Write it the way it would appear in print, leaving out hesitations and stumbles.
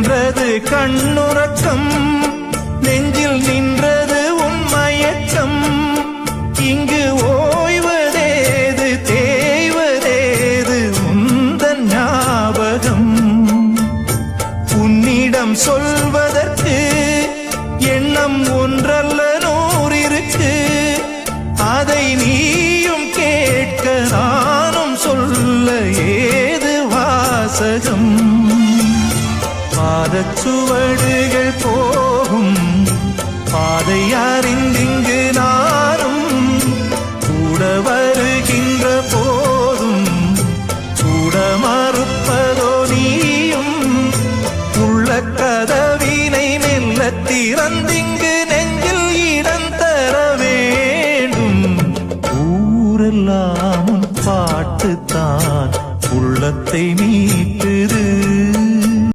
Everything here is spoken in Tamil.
சென்றது கண்ணுறக்கம், நெஞ்சில் நின்றது உன் மயக்கம். இங்கு ஓய்வதேது தேய்வதேது உந்தன் ஞாபகம். உன்னிடம் சொல்வதற்கு எண்ணம் ஒன்றல்ல நூறிருக்கு, அதை நீயும் கேட்க நானும் சொல்ல ஏது வாசகம். பாதச்சுவடுகள் போகும் பாதை அறிந்திங்கு நானும் கூட வருகின்ற போதும் கூட மறுப்பதோ நீயும். உள்ள கதவினை மெல்ல திறந்திங்கு நெஞ்சில் இடம் தர வேண்டும். ஊரெல்லாம் பாட்டுத்தான் உள்ளத்தை நீ